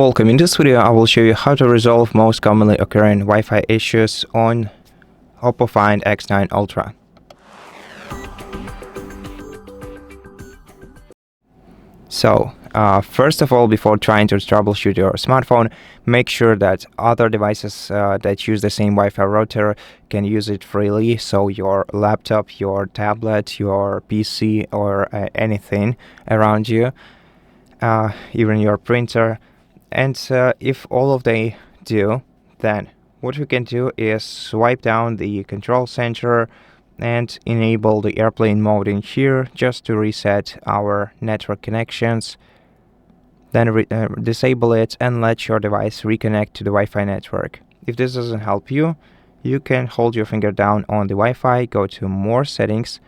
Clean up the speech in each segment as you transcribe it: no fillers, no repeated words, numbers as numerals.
Welcome. In this video, I will show you how to resolve most commonly occurring Wi-Fi issues on OPPO Find X9 Ultra. So, first of all, before trying to troubleshoot your smartphone, make sure that other devices that use the same Wi-Fi router can use it freely. So your laptop, your tablet, your PC, or anything around you, even your printer. And if all of they do, then what we can do is swipe down the control center and enable the airplane mode in here just to reset our network connections. Then disable it and let your device reconnect to the Wi-Fi network. If this doesn't help you, you can hold your finger down on the Wi-Fi, go to More Settings,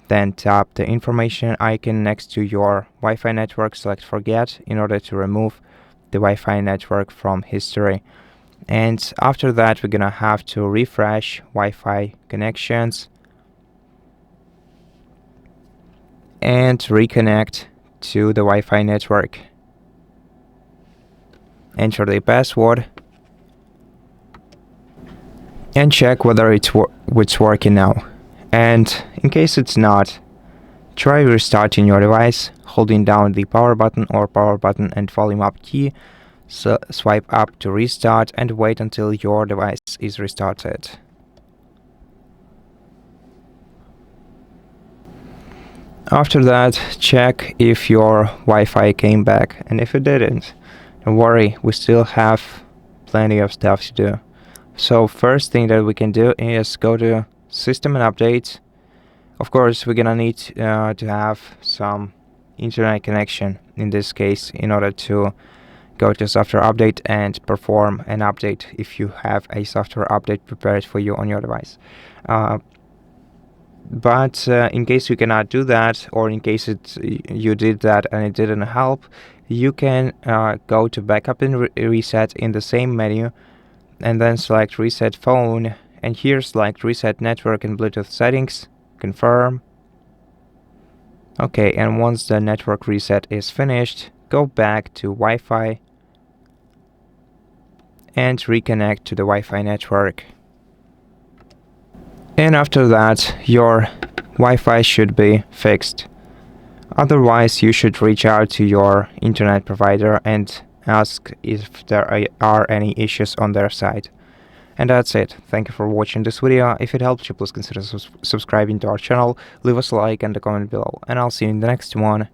then tap the information icon next to your Wi-Fi network, select Forget in order to remove the Wi-Fi network from history. And after that, we're gonna have to refresh Wi-Fi connections and reconnect to the Wi-Fi network. Enter the password and check whether it's working now. And in case it's not, try restarting your device, holding down the power button or power button and volume up key. So swipe up to restart and wait until your device is restarted. After that, check if your Wi-Fi came back, and if it didn't, don't worry, we still have plenty of stuff to do. So first thing that we can do is go to System and Update. Of course, we're gonna need to have some internet connection in this case in order to go to software update and perform an update if you have a software update prepared for you on your device. But in case you cannot do that, or in case you did that and it didn't help, you can go to Backup and Reset in the same menu and then select Reset Phone, and here select Reset Network and Bluetooth Settings, confirm. Okay, and once the network reset is finished, go back to Wi-Fi and reconnect to the Wi-Fi network. And after that, your Wi-Fi should be fixed. Otherwise, you should reach out to your internet provider and ask if there are any issues on their side. And that's it. Thank you for watching this video. If it helped you, please consider subscribing to our channel, leave us a like and a comment below, and I'll see you in the next one.